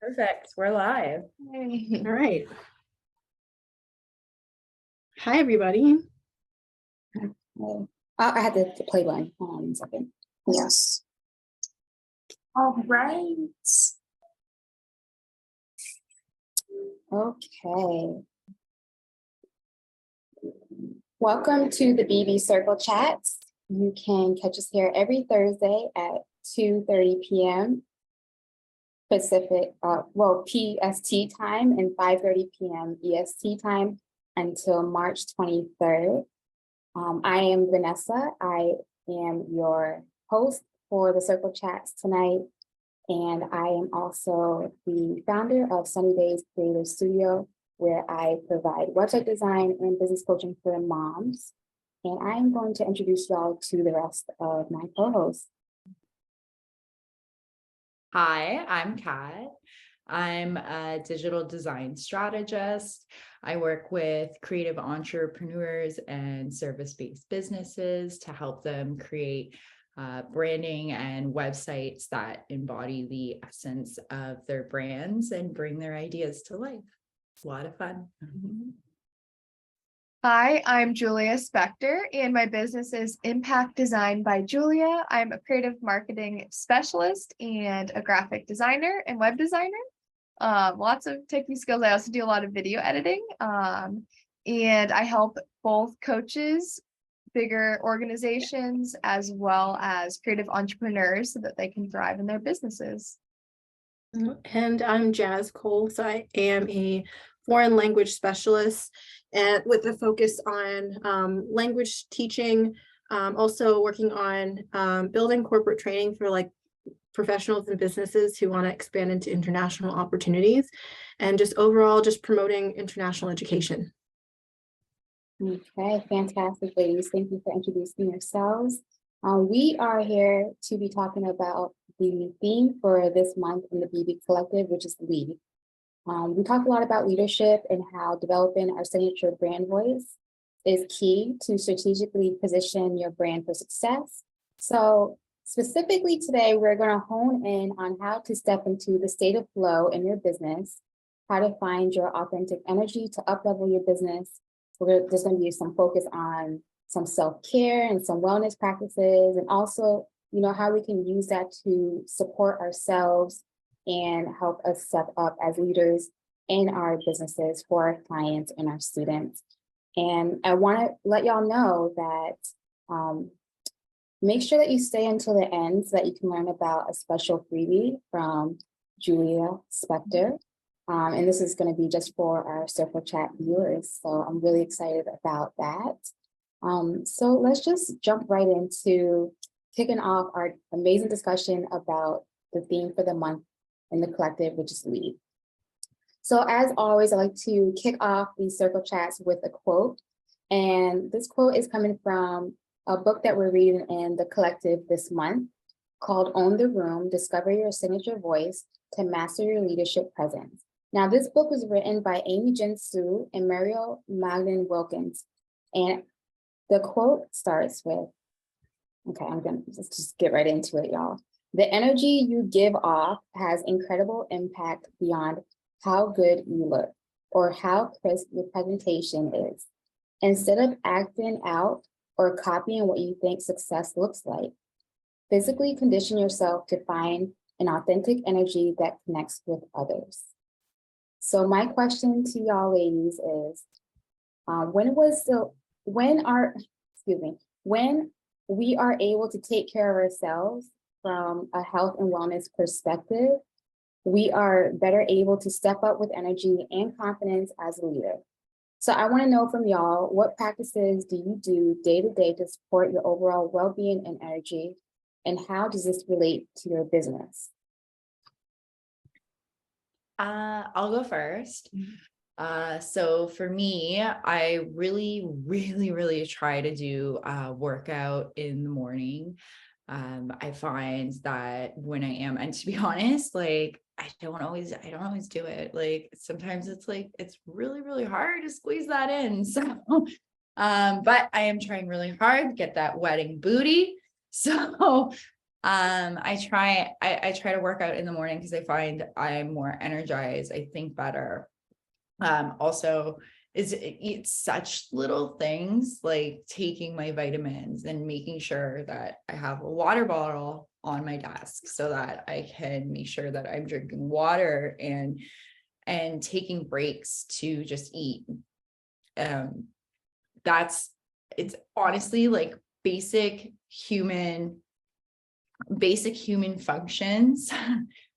Perfect. We're live. All right. Hi, everybody. Oh, I had the play button. Hold on 1 second. Yes. All right. Okay. Welcome to the BB Circle Chats. You can catch us here every Thursday at 2:30 p.m. Pacific, PST time and 5:30 p.m. EST time until March 23rd. I am Vanessa. I am your host for the Circle Chats tonight. And I am also the founder of Sunny Days Creative Studio, where I provide website design and business coaching for moms. And I am going to introduce y'all to the rest of my co-hosts. Hi, I'm Kat. I'm a digital design strategist. I work with creative entrepreneurs and service-based businesses to help them create branding and websites that embody the essence of their brands and bring their ideas to life. It's a lot of fun. Hi, I'm Julia Spector, and my business is Impact Design by Julia. I'm a creative marketing specialist and a graphic designer and web designer. Lots of techie skills. I also do a lot of video editing, and I help both coaches, bigger organizations, as well as creative entrepreneurs so that they can thrive in their businesses. And I'm Jazz Cole. So I am a foreign language specialist and with a focus on language teaching, also working on building corporate training for like professionals and businesses who want to expand into international opportunities, and just overall just promoting international education. Okay, fantastic, ladies. Thank you for introducing yourselves. We are here to be talking about the theme for this month in the BB Collective, which is lead. We talk a lot about leadership and how developing our signature brand voice is key to strategically position your brand for success. So specifically today, we're going to hone in on how to step into the state of flow in your business, how to find your authentic energy to up-level your business. There's going to be some focus on some self-care and some wellness practices, and also, how we can use that to support ourselves and help us step up as leaders in our businesses for our clients and our students. And I want to let y'all know that make sure that you stay until the end so that you can learn about a special freebie from Julia Spector. And this is going to be just for our Circle Chat viewers. So I'm really excited about that. So let's just jump right into kicking off our amazing discussion about the theme for the month in the collective, which is lead. So as always, I like to kick off these Circle Chats with a quote. And this quote is coming from a book that we're reading in the collective this month called Own the Room, Discover Your Signature Voice to Master Your Leadership Presence. Now, this book was written by Amy Jen Sue and Mariel Magdalene Wilkins. And the quote starts with, okay, I'm going to just get right into it, y'all. The energy you give off has incredible impact beyond how good you look or how crisp your presentation is. Instead of acting out or copying what you think success looks like, physically condition yourself to find an authentic energy that connects with others. So my question to y'all ladies is, when we are able to take care of ourselves from a health and wellness perspective, we are better able to step up with energy and confidence as a leader. So I want to know from y'all, what practices do you do day to day to support your overall well-being and energy? And how does this relate to your business? I'll go first. So for me, I really try to do a workout in the morning. I find that when I am, and to be honest, like I don't always do it. Like sometimes it's really hard to squeeze that in. So, but I am trying really hard to get that wedding booty. So I try to work out in the morning because I find I'm more energized. I think better. Also it's such little things like taking my vitamins and making sure that I have a water bottle on my desk so that I can make sure that I'm drinking water and taking breaks to just eat. It's honestly like basic human functions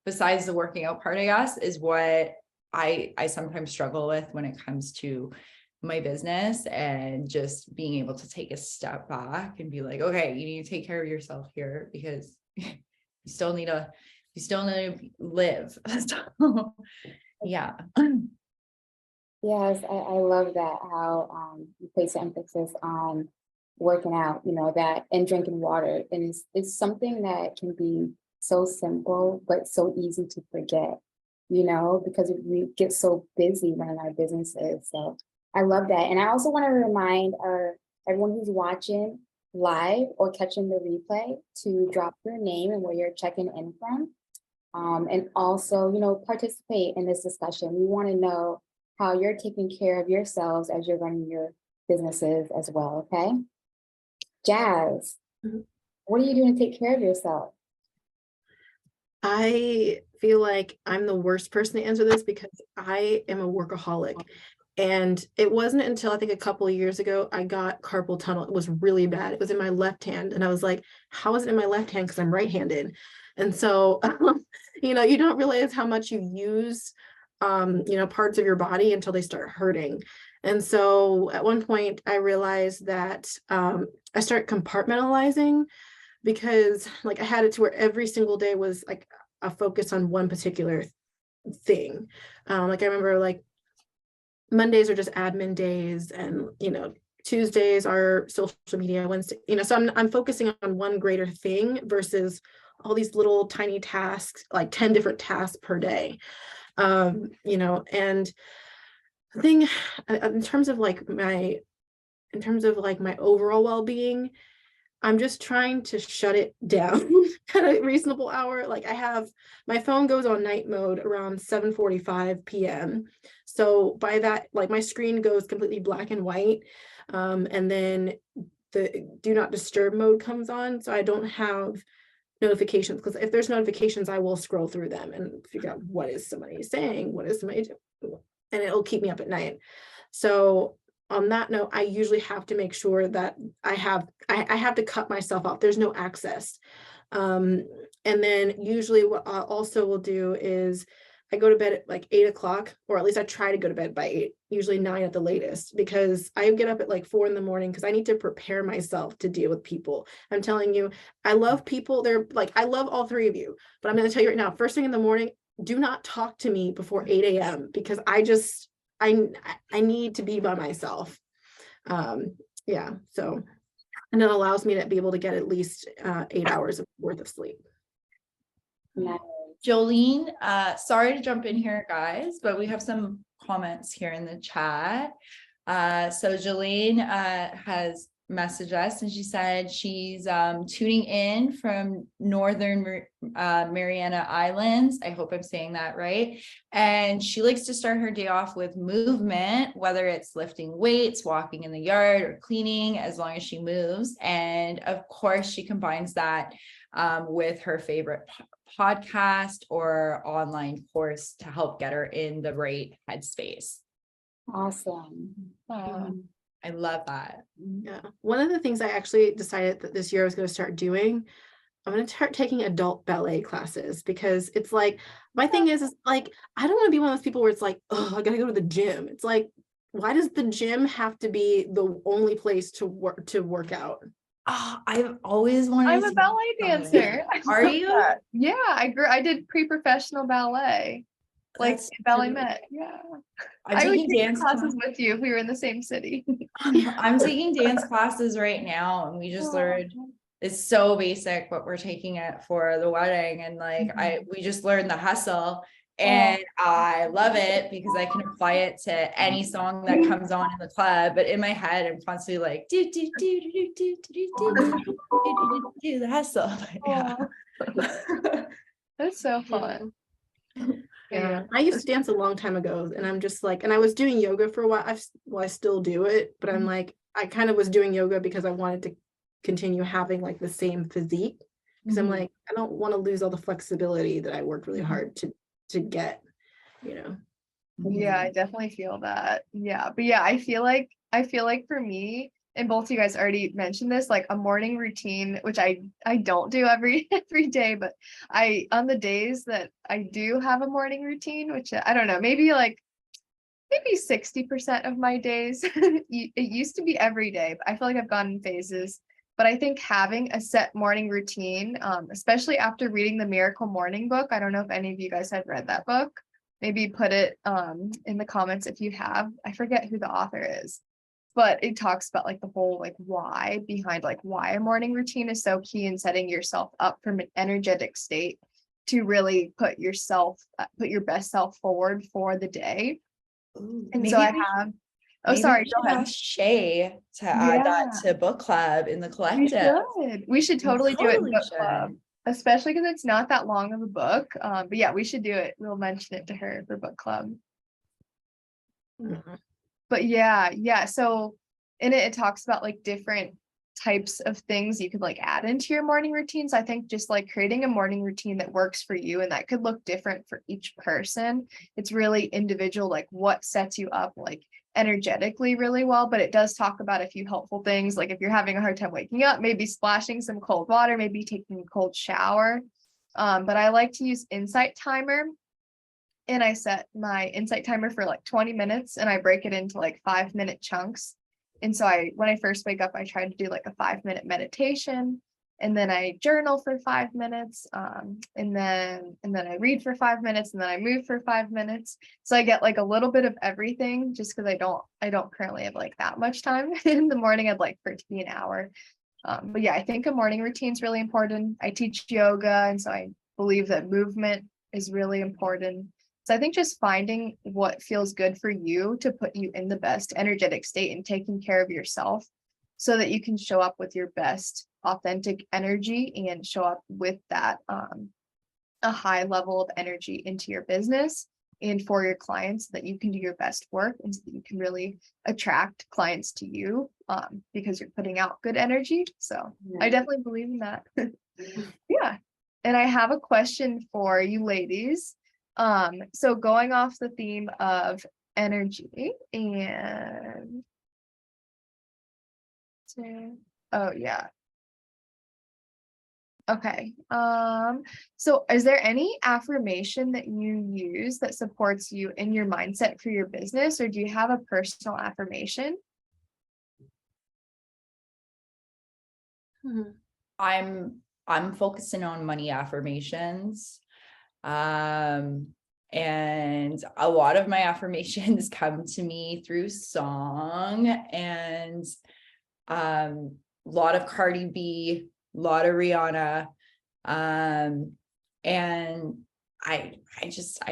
besides the working out part, I guess, is what I sometimes struggle with when it comes to my business, and just being able to take a step back and be like, okay, you need to take care of yourself here because you still need to live. So, yeah. Yes, I love that, how you place emphasis on working out, that, and drinking water. And it's something that can be so simple, but so easy to forget, because we get so busy running our businesses. So I love that. And I also want to remind everyone who's watching live or catching the replay to drop your name and where you're checking in from. And also, participate in this discussion. We want to know how you're taking care of yourselves as you're running your businesses as well, okay? Jazz, what are you doing to take care of yourself? I feel like I'm the worst person to answer this because I am a workaholic. And it wasn't until I think a couple of years ago, I got carpal tunnel. It was really bad. It was in my left hand. And I was like, how is it in my left hand? Because I'm right-handed. And so, you don't realize how much you use, parts of your body until they start hurting. And so at one point I realized that I started compartmentalizing, because like I had it to where every single day was like a focus on one particular thing. Like I remember like Mondays are just admin days, and Tuesdays are social media, Wednesday, so I'm focusing on one greater thing versus all these little tiny tasks, like 10 different tasks per day. And the thing in terms of my overall well-being, I'm just trying to shut it down at a reasonable hour. Like my phone goes on night mode around 7:45 p.m. So by that, like my screen goes completely black and white. And then the do not disturb mode comes on. So I don't have notifications, because if there's notifications, I will scroll through them and figure out what is somebody saying, what is somebody doing, and it'll keep me up at night. So on that note, I usually have to make sure that I have to cut myself off. There's no access. And then usually what I also will do is I go to bed at like 8 o'clock, or at least I try to go to bed by 8, usually 9 at the latest, because I get up at like 4 in the morning because I need to prepare myself to deal with people. I'm telling you, I love people. I love all three of you, but I'm going to tell you right now, first thing in the morning, do not talk to me before 8 a.m. because I need to be by myself. Yeah. So, and it allows me to be able to get at least 8 hours worth of sleep. Nice. Jolene, sorry to jump in here, guys, but we have some comments here in the chat. So Jolene has messaged us, and she said she's tuning in from Northern Mariana Islands. I hope I'm saying that right. And she likes to start her day off with movement, whether it's lifting weights, walking in the yard, or cleaning, as long as she moves. And of course, she combines that with her favorite podcast or online course to help get her in the right headspace. Awesome. I love that. Yeah. One of the things I actually decided that this year I was going to start doing, I'm going to start taking adult ballet classes, because it's like, my thing is like, I don't want to be one of those people where it's like, oh, I got to go to the gym. It's like, why does the gym have to be the only place to work out? Oh, I've always wanted I'm to a ballet dancer. Are you? Yeah, I did pre-professional ballet, like That's ballet so- met. Yeah. I'm I would taking take dance classes with you if we were in the same city. I'm taking dance classes right now, and we just learned, it's so basic, but we're taking it for the wedding, and like we just learned the hustle, And I love it because I can apply it to any song that comes on in the club. But in my head, I'm constantly like, do, do, do, do, do, do, do, do, do, do, the hustle. Yeah. That's so fun. Yeah, I used to dance a long time ago, and I'm just like, and I was doing yoga for a while. I still do it, but I'm like, I kind of was doing yoga because I wanted to continue having like the same physique, because I'm like, I don't want to lose all the flexibility that I worked really hard to get, you know. Yeah, I definitely feel that. Yeah, but yeah, I feel like for me, and both of you guys already mentioned this, like a morning routine, which I don't do every day, but I on the days that I do have a morning routine, which I don't know, maybe 60% of my days. It used to be every day, but I feel like I've gone in phases. But I think having a set morning routine, especially after reading the Miracle Morning book, I don't know if any of you guys have read that book. Maybe put it in the comments if you have. I forget who the author is, but it talks about like the whole like why behind like why a morning routine is so key in setting yourself up from an energetic state to really put your best self forward for the day. And so I have, sorry, go ahead. Shay to add that to book club in the collective. We should totally do it in Totally book club, especially because it's not that long of a book. But yeah, we should do it. We'll mention it to her for book club. But yeah. So in it talks about like different types of things you could like add into your morning routines. I think just like creating a morning routine that works for you, and that could look different for each person. It's really individual, like what sets you up like energetically really well. But it does talk about a few helpful things, like if you're having a hard time waking up, maybe splashing some cold water, maybe taking a cold shower. But I like to use Insight Timer. And I set my Insight Timer for like 20 minutes, and I break it into like 5-minute chunks. And so when I first wake up, I try to do like a 5-minute meditation, and then I journal for 5 minutes. And then I read for 5 minutes, and then I move for 5 minutes. So I get like a little bit of everything, just because I don't currently have like that much time in the morning. I'd like for it to be an hour. But yeah, I think a morning routine is really important. I teach yoga, and so I believe that movement is really important. So I think just finding what feels good for you to put you in the best energetic state and taking care of yourself so that you can show up with your best authentic energy and show up with that a high level of energy into your business and for your clients, so that you can do your best work and so that you can really attract clients to you because you're putting out good energy. So I definitely believe in that. Yeah. And I have a question for you ladies. So going off the theme of energy and oh yeah. Okay. So is there any affirmation that you use that supports you in your mindset for your business, or do you have a personal affirmation? I'm focusing on money affirmations. And a lot of my affirmations come to me through song, and a lot of Cardi B, a lot of Rihanna, and I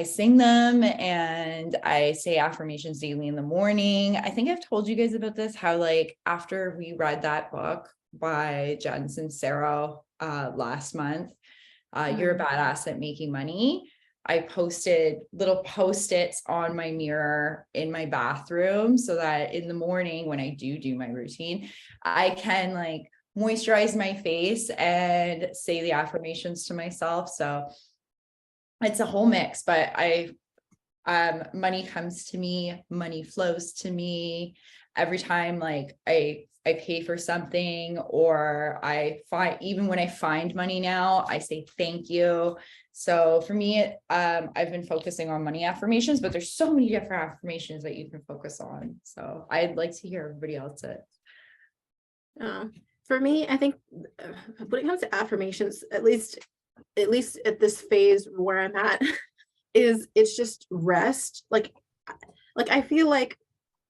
sing them, and I say affirmations daily in the morning. I think I've told you guys about this, how like after we read that book by Jen Sincero last month, You're a Badass at Making Money, I posted little post-its on my mirror in my bathroom so that in the morning when I do my routine, I can like moisturize my face and say the affirmations to myself. So it's a whole mix, but money comes to me, money flows to me every time like I pay for something, or even when I find money now, I say thank you. So for me, I've been focusing on money affirmations, but there's so many different affirmations that you can focus on. So I'd like to hear everybody else's. For me, I think when it comes to affirmations, at least at this phase where I'm at, it's just rest. Like I feel like,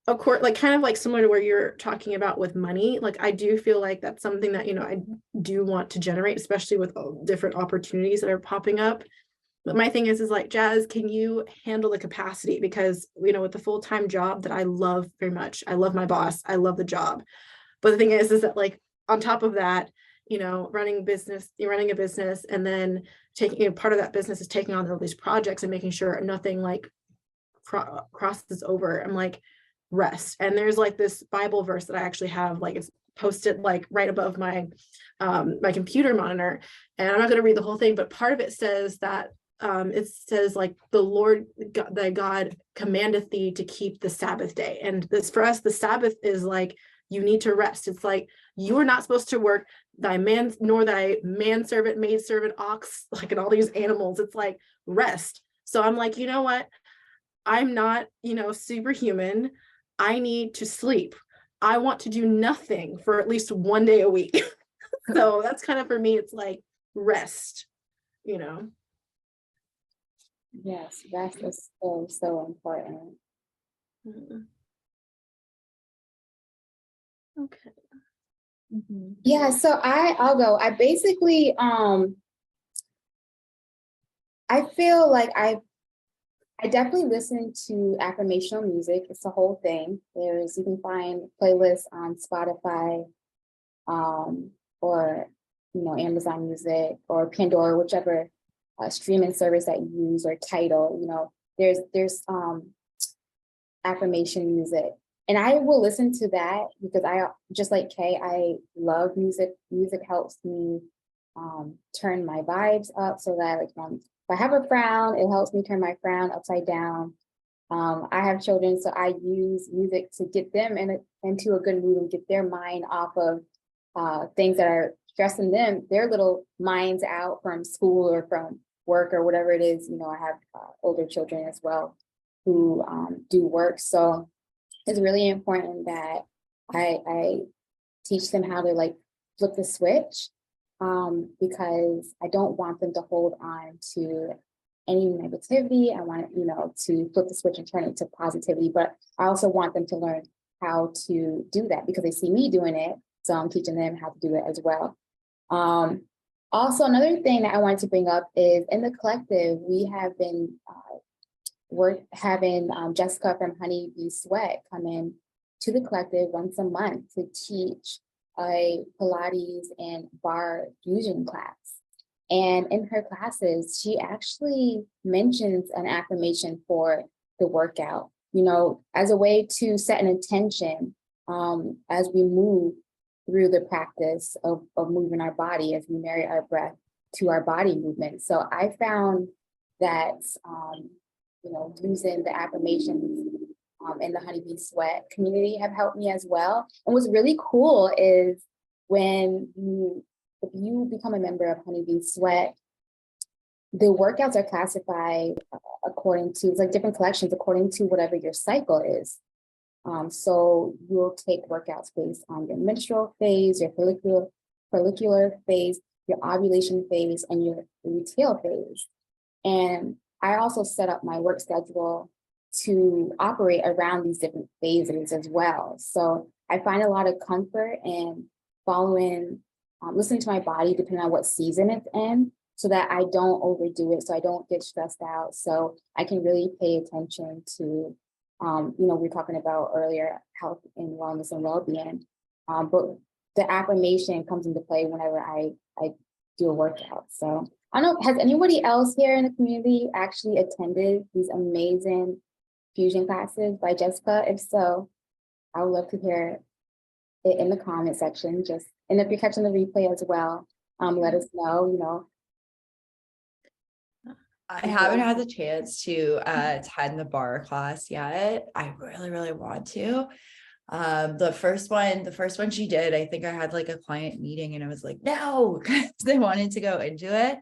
of course, like kind of like similar to where you're talking about with money, like I do feel like that's something that, I do want to generate, especially with all different opportunities that are popping up. But my thing is like, Jazz, can you handle the capacity? Because, you know, with the full-time job that I love very much, I love my boss, I love the job. But the thing is that like on top of that, you know, running a business, and then taking, you know, part of that business is taking on all these projects and making sure nothing like crosses over. I'm like, rest. And there's like this Bible verse that I actually have, like it's posted like right above my my computer monitor. And I'm not going to read the whole thing, but part of it says that it says like the Lord thy God commandeth thee to keep the Sabbath day. And this, for us, the Sabbath is like, you need to rest. It's like, you are not supposed to work thy man, nor thy manservant, maidservant, ox, like, and all these animals. It's like, rest. So I'm like, you know what? I'm not, you know, superhuman. I need to sleep. I want to do nothing for at least one day a week. So that's kind of, for me, it's like rest, you know. Yes, rest is so important. Mhm. Okay. Yeah, so I'll go. I basically I feel like I definitely listen to affirmational music. It's a whole thing. You can find playlists on Spotify, or you know, Amazon Music or Pandora, whichever streaming service that you use, or Tidal. You know, there's affirmation music. And I will listen to that because I, just like Kay, I love music. Music helps me turn my vibes up, so that like if I have a frown, it helps me turn my frown upside down. I have children, so I use music to get them into a good mood and get their mind off of things that are stressing their little minds out from school or from work or whatever it is. You know, I have older children as well who do work. So it's really important that I teach them how to like flip the switch, because I don't want them to hold on to any negativity. I want, you know, to flip the switch and turn it to positivity, but I also want them to learn how to do that because they see me doing it. So I'm teaching them how to do it as well. Also, another thing that I wanted to bring up is in the collective, we have been having Jessica from Honey Bee Sweat come in to the collective once a month to teach a Pilates and bar fusion class. And in her classes, she actually mentions an affirmation for the workout, you know, as a way to set an intention as we move through the practice of moving our body, as we marry our breath to our body movement. So I found that you know, using the affirmations in the Honeybee Sweat community have helped me as well. And what's really cool is if you become a member of Honeybee Sweat, the workouts are classified according to, it's like different collections according to whatever your cycle is. So you'll take workouts based on your menstrual phase, your follicular phase, your ovulation phase, and your luteal phase. And I also set up my work schedule to operate around these different phases as well. So I find a lot of comfort in following, listening to my body depending on what season it's in, so that I don't overdo it, so I don't get stressed out. So I can really pay attention to, you know, we were talking about earlier, health and wellness and well-being. But the affirmation comes into play whenever I do a workout. So I don't know, has anybody else here in the community actually attended these amazing fusion classes by Jessica? If so, I would love to hear it in the comment section. Just, and if you're catching the replay as well, let us know, you know. I haven't had the chance to attend the bar class yet. I really, really want to. The first one she did, I think I had like a client meeting and I was like, no, because they wanted to go into it.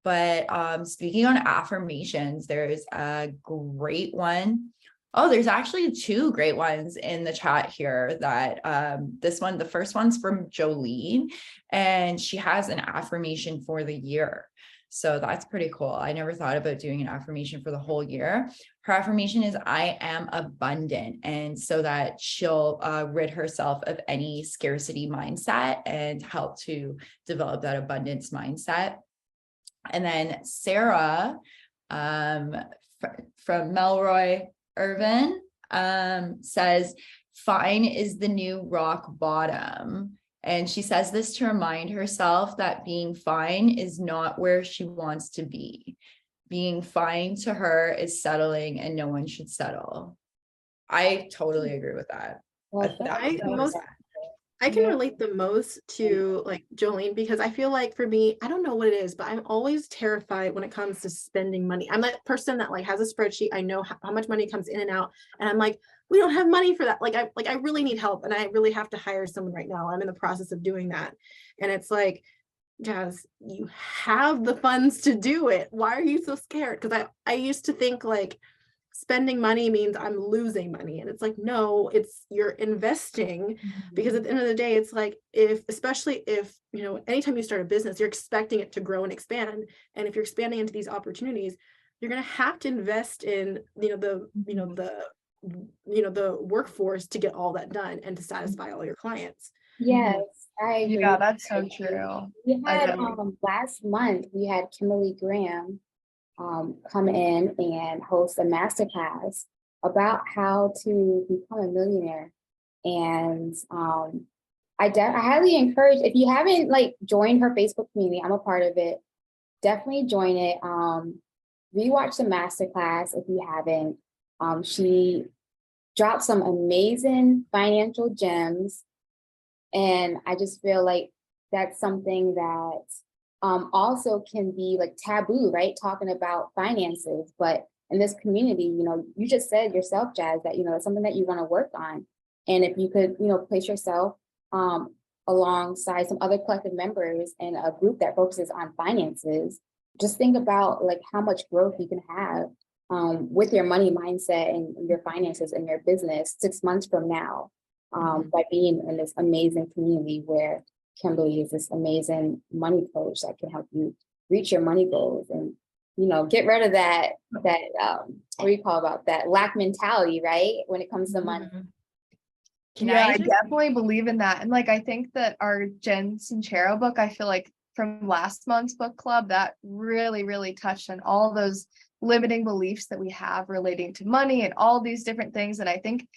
But speaking on affirmations, there's a great one. Oh, there's actually two great ones in the chat here that the first one's from Jolene, and she has an affirmation for the year. So that's pretty cool. I never thought about doing an affirmation for the whole year. Her affirmation is, I am abundant. And so that she'll rid herself of any scarcity mindset and help to develop that abundance mindset. And then Sarah from Melroy Irvin says, fine is the new rock bottom. And she says this to remind herself that being fine is not where she wants to be. Being fine to her is settling, and no one should settle. I totally agree with that. Well, I can Yeah. relate the most to like Jolene, because I feel like for me, I don't know what it is, but I'm always terrified when it comes to spending money. I'm that person that like has a spreadsheet. I know how much money comes in and out, and I'm like, we don't have money for that. I really need help, and I really have to hire someone right now. I'm in the process of doing that, and it's like, Jazz, you have the funds to do it. Why are you so scared? Because I used to think like spending money means I'm losing money. And it's like, no, it's you're investing, because at the end of the day, it's like, especially if, anytime you start a business, you're expecting it to grow and expand. And if you're expanding into these opportunities, you're going to have to invest in, the workforce to get all that done and to satisfy all your clients. yes, I agree. Yeah, that's so true. We had agree. last month we had Kimberly Graham come in and host a masterclass about how to become a millionaire. And I highly encourage, if you haven't like joined her Facebook community, I'm a part of it, definitely join it. Rewatch the masterclass if you haven't. She dropped some amazing financial gems, and I just feel like that's something that also can be like taboo, right? Talking about finances, but in this community, you just said yourself, Jazz, that, it's something that you want to work on. And if you could, place yourself alongside some other collective members in a group that focuses on finances, just think about like how much growth you can have with your money mindset and your finances and your business 6 months from now, by being in this amazing community where Kimberly is this amazing money coach that can help you reach your money goals and, get rid of that what do you call about that lack mentality, right? When it comes to money. I definitely believe in that. And like, I think that our Jen Sincero book, I feel like from last month's book club, that really, really touched on all those limiting beliefs that we have relating to money and all these different things. And I think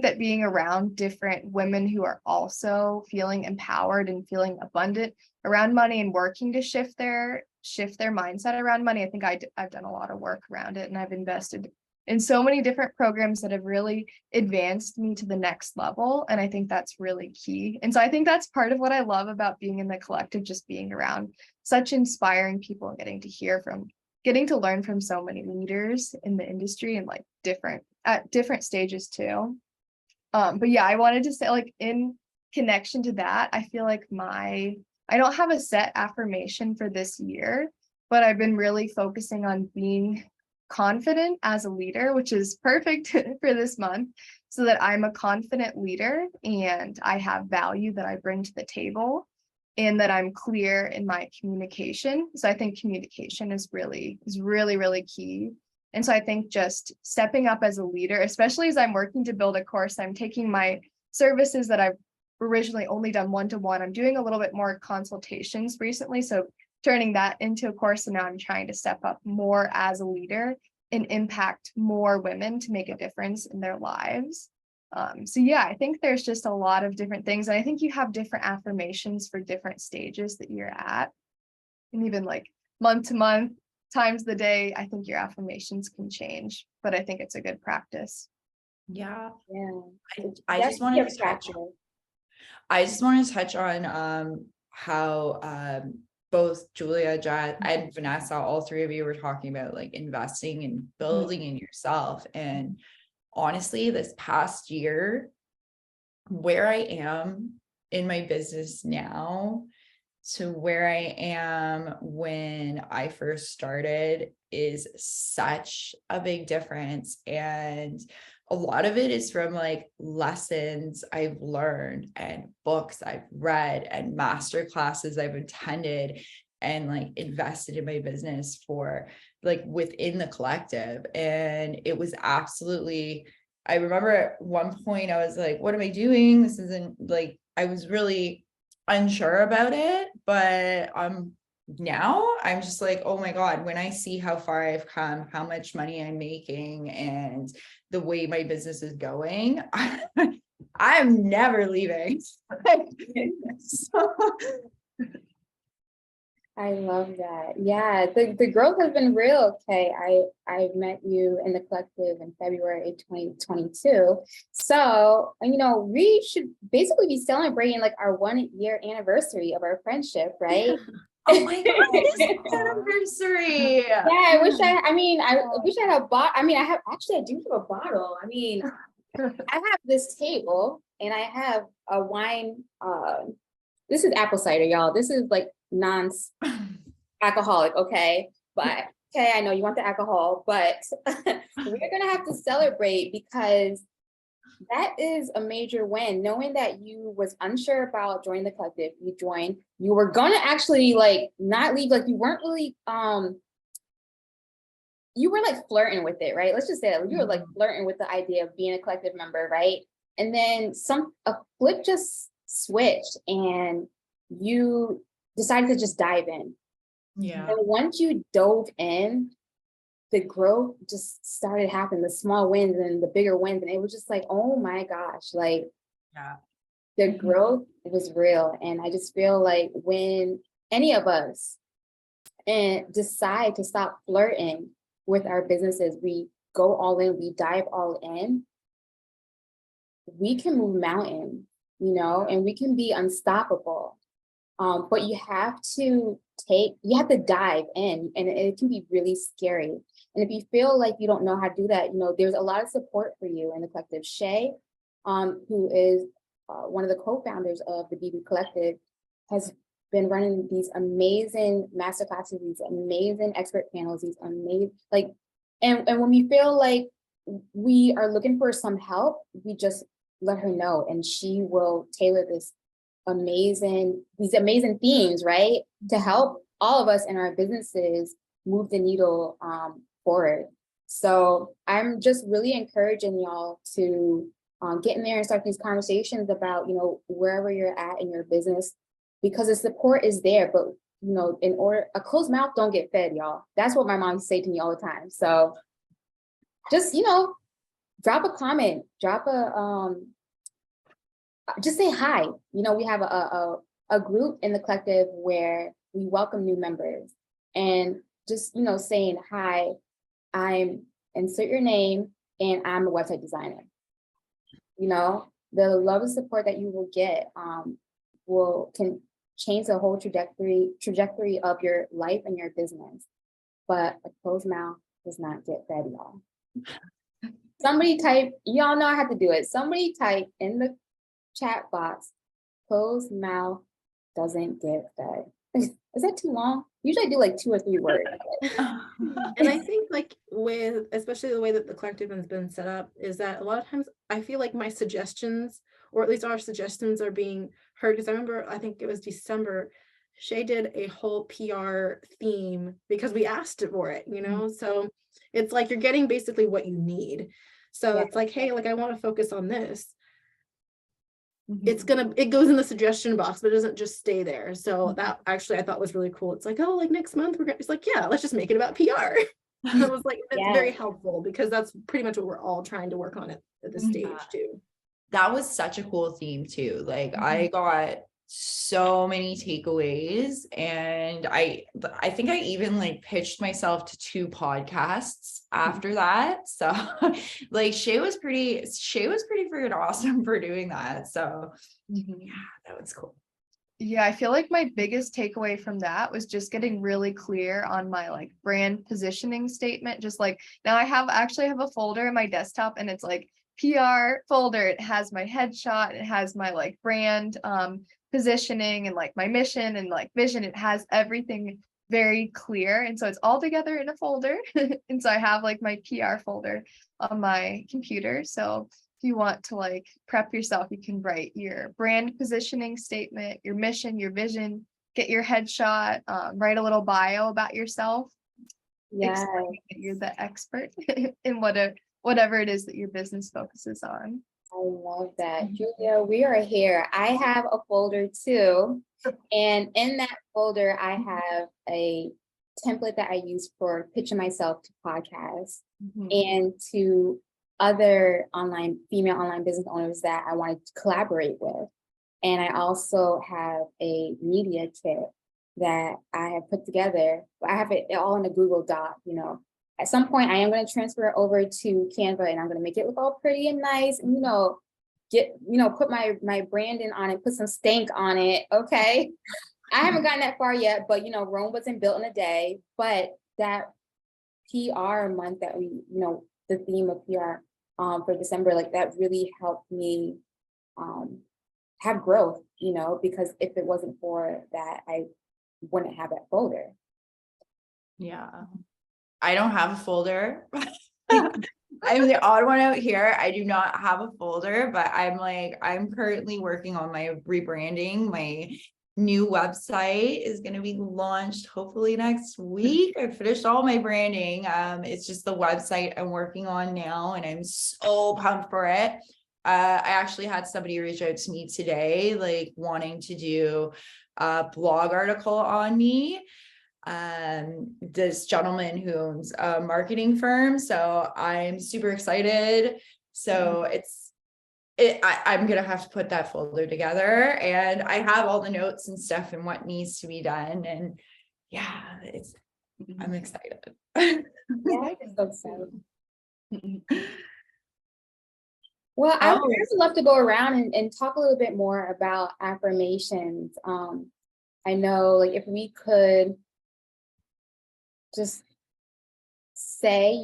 that being around different women who are also feeling empowered and feeling abundant around money and working to shift their mindset around money, I think I've done a lot of work around it, and I've invested in so many different programs that have really advanced me to the next level. And I think that's really key. And so I think that's part of what I love about being in the collective, just being around such inspiring people and getting to learn from so many leaders in the industry and like at different stages too. But yeah, I wanted to say, like, in connection to that, I feel like I don't have a set affirmation for this year, but I've been really focusing on being confident as a leader, which is perfect for this month, so that I'm a confident leader and I have value that I bring to the table, and that I'm clear in my communication. So I think communication is really, really key. And so I think just stepping up as a leader, especially as I'm working to build a course, I'm taking my services that I've originally only done one-to-one. I'm doing a little bit more consultations recently. So turning that into a course. And now I'm trying to step up more as a leader and impact more women to make a difference in their lives. So yeah, I think there's just a lot of different things. And I think you have different affirmations for different stages that you're at. And even like month to month, times the day, I think your affirmations can change, but I think it's a good practice. Yeah. I just wanted to touch on how both Julia, Jazz, and Vanessa, all three of you were talking about like investing and building in yourself. And honestly, this past year, where I am in my business now to where I am when I first started is such a big difference. And a lot of it is from like lessons I've learned and books I've read and master classes I've attended and like invested in my business for like within the collective. And it was absolutely, I remember at one point I was like, what am I doing? This isn't like, I was really unsure about it, but I'm now I'm just like, oh my God, when I see how far I've come, how much money I'm making, and the way my business is going, I'm never leaving. So, I love that. Yeah, the growth has been real. Okay, I met you in the collective in February 2022. So, we should basically be celebrating like our 1 year anniversary of our friendship, right? oh my God, it's anniversary. Yeah, I wish I had bought, I do have a bottle. I have this table and I have a wine, this is apple cider, y'all. This is like non-alcoholic, okay? But okay, I know you want the alcohol, but we're gonna have to celebrate because that is a major win. Knowing that you was unsure about joining the collective, you joined, you were gonna actually like not leave, like you weren't really you were like flirting with it, right? Let's just say that you were like flirting with the idea of being a collective member, right? And then a flip just switched and you decided to just dive in. Yeah. And once you dove in, the growth just started happening, the small wins and the bigger wins. And it was just like, oh my gosh, like Yeah. the growth was real. And I just feel like when any of us and decide to stop flirting with our businesses, we go all in, we dive all in, we can move mountains, and we can be unstoppable. But you have to dive in, and it can be really scary. And if you feel like you don't know how to do that, there's a lot of support for you in the collective. Shay, who is one of the co-founders of the BB Collective, has been running these amazing masterclasses, these amazing expert panels, these amazing, and when we feel like we are looking for some help, we just let her know, and she will tailor these amazing themes, right, to help all of us in our businesses move the needle forward. So I'm just really encouraging y'all to get in there and start these conversations about, wherever you're at in your business, because the support is there. But, a closed mouth don't get fed, y'all. That's what my mom used to say to me all the time. So just, drop a comment, just say hi. We have a group in the collective where we welcome new members, and just, saying hi, insert your name, and I'm a website designer. The love and support that you will get can change the whole trajectory of your life and your business. But a closed mouth does not get fed, y'all. Somebody type, y'all know I have to do it. Somebody type in the chat box, closed mouth doesn't get fed. Is that too long? Usually I do like 2 or 3 words. And I think especially the way that the collective has been set up, is that a lot of times I feel like my suggestions, or at least our suggestions, are being heard. Because I remember, I think it was December, Shay did a whole PR theme because we asked for it, so it's like you're getting basically what you need. So it's like, hey, like I want to focus on this. It goes in the suggestion box, but it doesn't just stay there. So that actually I thought was really cool. It's like, oh, like next month it's like, yeah, let's just make it about PR. I was like, it's very helpful, because that's pretty much what we're all trying to work on at this stage too. That was such a cool theme too. Like I got so many takeaways, and I think I even like pitched myself to 2 podcasts after that. So like Shay was pretty freaking awesome for doing that. So yeah, that was cool. Yeah, I feel like my biggest takeaway from that was just getting really clear on my like brand positioning statement. Just like now I have a folder in my desktop, and it's like PR folder. It has my headshot, it has my like brand positioning and like my mission and like vision. It has everything very clear, and so it's all together in a folder. And so I have like my PR folder on my computer. So if you want to like prep yourself, you can write your brand positioning statement, your mission, your vision, get your headshot, write a little bio about yourself. Explain that you're the expert in whatever it is that your business focuses on. I love that. Julia, we are here. I have a folder too. And in that folder, I have a template that I use for pitching myself to podcasts and to other female online business owners that I wanted to collaborate with. And I also have a media kit that I have put together. I have it all in a Google Doc, you know. At some point, I am going to transfer it over to Canva, and I'm going to make it look all pretty and nice, and put my branding on it, put some stank on it. Okay, I haven't gotten that far yet, but Rome wasn't built in a day. But that PR month that the theme of PR for December, like that really helped me have growth. Because if it wasn't for that, I wouldn't have that folder. Yeah. I don't have a folder. I'm the odd one out here. I do not have a folder, but I'm currently working on my rebranding. My new website is going to be launched hopefully next week. I finished all my branding. It's just the website I'm working on now, and I'm so pumped for it. I actually had somebody reach out to me today, like wanting to do a blog article on me. This gentleman who owns a marketing firm. So I'm super excited. So I'm going to have to put that folder together, and I have all the notes and stuff and what needs to be done. And yeah, I'm excited. Yeah, I'm so excited. Well, I would love to go around and talk a little bit more about affirmations. I know, like, if we could just say,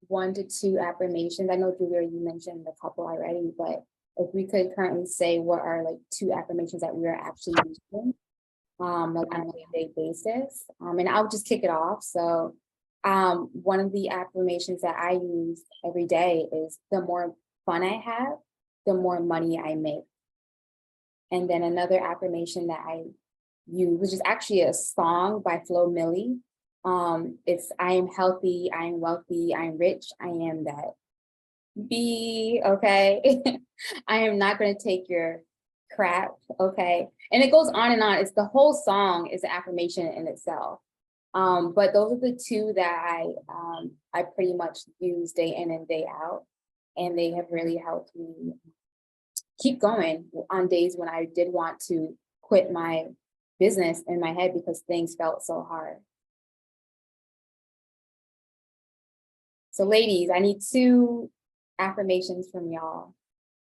1 to 2 affirmations. I know, Julia, you mentioned a couple already, but if we could currently say what are like 2 affirmations that we are actually using on a day-to-day basis. And I'll just kick it off. So one of the affirmations that I use every day is the more fun I have, the more money I make. And then another affirmation that I use, which is actually a song by Flo Milli. It's I am healthy, I am wealthy, I am rich, I am that. Okay. I am not going to take your crap. Okay. And it goes on and on. It's the whole song is an affirmation in itself. But those are the 2 that I pretty much use day in and day out. And they have really helped me keep going on days when I did want to quit my business in my head because things felt so hard. So ladies, I need 2 affirmations from y'all.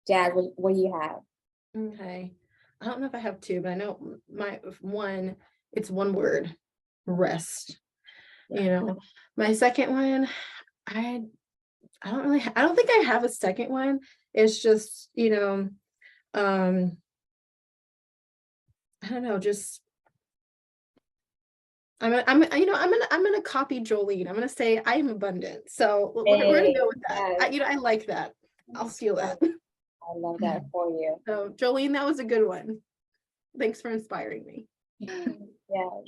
Jazz, what do you have? Okay. I don't know if I have 2, but I know my one, it's one word, rest. My second one, I don't think I have a second one. It's just, I don't know, just I'm gonna copy Jolene. I'm gonna say I am abundant. So we're gonna go with that. Yes. I like that. I'll steal that. I love that for you. So Jolene, that was a good one. Thanks for inspiring me. Yeah.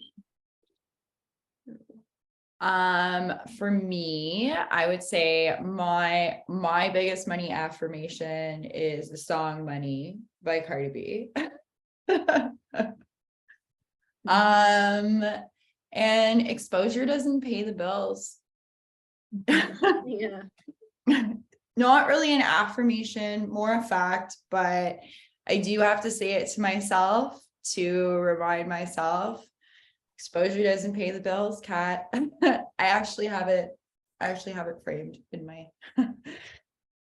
For me, I would say my biggest money affirmation is the song Money by Cardi B. And exposure doesn't pay the bills. Yeah. Not really an affirmation, more a fact, but I do have to say it to myself to remind myself. Exposure doesn't pay the bills, Kat. I actually have it framed in my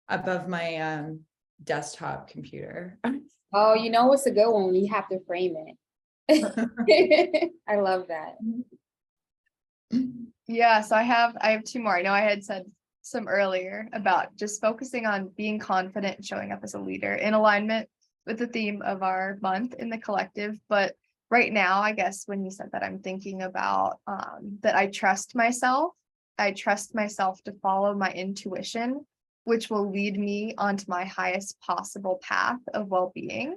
above my desktop computer. Oh, what's a good one? You have to frame it. I love that. Yeah, so I have 2 more. I know I had said some earlier about just focusing on being confident and showing up as a leader in alignment with the theme of our month in the collective. But right now, I guess when you said that, I'm thinking about that I trust myself. I trust myself to follow my intuition, which will lead me onto my highest possible path of well-being.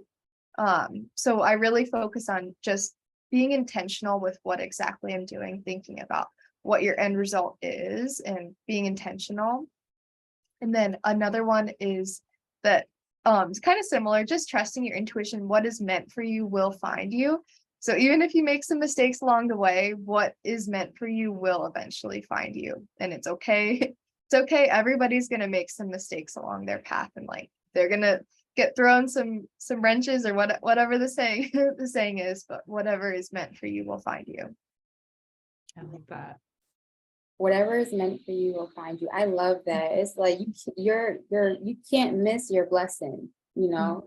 So I really focus on just being intentional with what exactly I'm doing, thinking about what your end result is and being intentional. And then another one is that it's kind of similar, just trusting your intuition. What is meant for you will find you. So even if you make some mistakes along the way, what is meant for you will eventually find you. And it's okay. It's okay. Everybody's gonna make some mistakes along their path in life. They're gonna get thrown some wrenches or whatever the saying the saying is, but whatever is meant for you will find you. I like that. Whatever is meant for you will find you. I love that. It's like you can't miss your blessing, you know.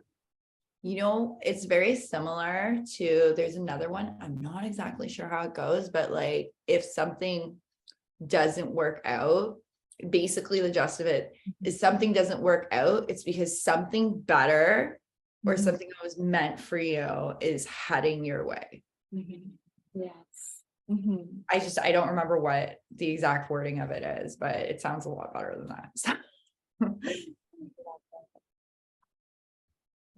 You know, it's very similar to, there's another one. I'm not exactly sure how it goes, but like if something doesn't work out, basically the gist of it is something doesn't work out, it's because something better or something that was meant for you is heading your way. Yes. I don't remember what the exact wording of it is, but it sounds a lot better than that. So.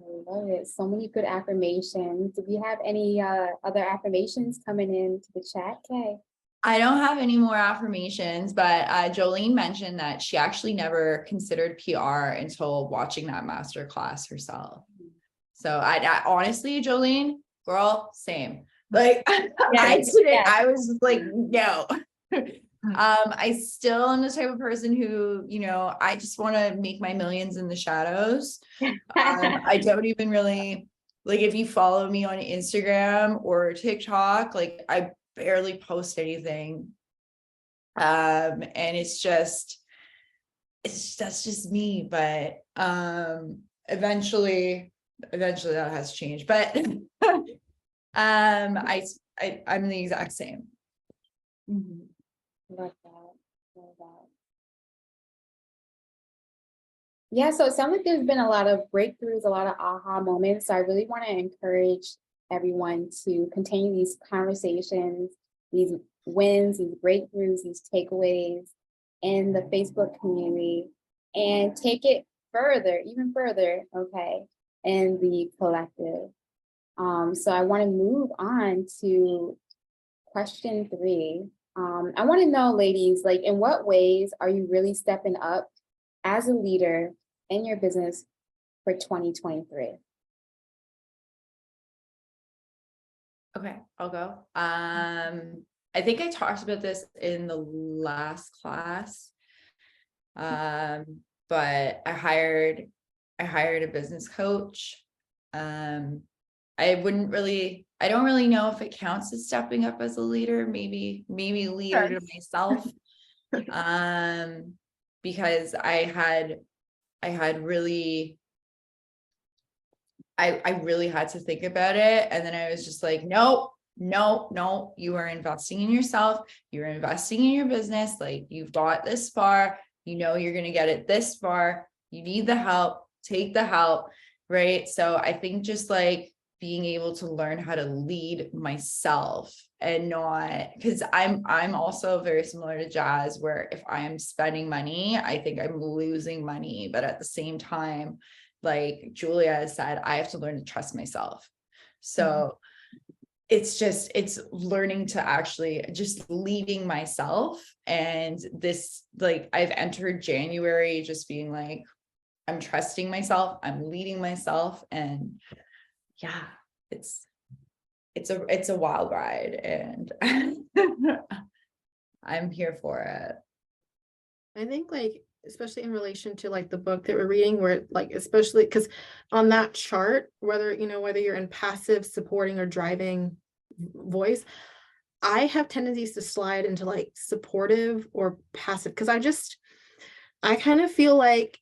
I love it. So many good affirmations. Do we have any other affirmations coming into the chat, Kay? I don't have any more affirmations, but Jolene mentioned that she actually never considered PR until watching that masterclass herself. So I honestly, Jolene, girl, same. Like I was just like, no. I still am the type of person who, you know, I just want to make my millions in the shadows. I don't even really, like, if you follow me on Instagram or TikTok, like I barely post anything. And that's just me, but eventually that has changed. But I'm the exact same. Love that. Love that. Yeah, so it sounds like there's been a lot of breakthroughs, a lot of aha moments. So I really want to encourage everyone to continue these conversations, these wins, these breakthroughs, these takeaways in the Facebook community, and take it further, even further, okay, in the collective. So I want to move on to question 3. I want to know, ladies, like, in what ways are you really stepping up as a leader in your business for 2023? Okay, I'll go. I think I talked about this in the last class. But I hired a business coach. I don't really know if it counts as stepping up as a leader, maybe leader to myself. Because I really had to think about it. And then I was just like, no, you are investing in yourself. You're investing in your business. Like, you've got this far, you know, you're going to get it this far. You need the help, take the help. Right. So I think just like being able to learn how to lead myself and not, because I'm also very similar to Jazz, where if I am spending money, I think I'm losing money. But at the same time, like Julia has said, I have to learn to trust myself. So it's learning to actually just leading myself. And this, like, I've entered January just being like, I'm trusting myself, I'm leading myself. And yeah, it's a wild ride, and I'm here for it. I think, like, especially in relation to like the book that we're reading, where like, especially because on that chart, whether you're in passive, supporting, or driving voice, I have tendencies to slide into like supportive or passive, because I kind of feel like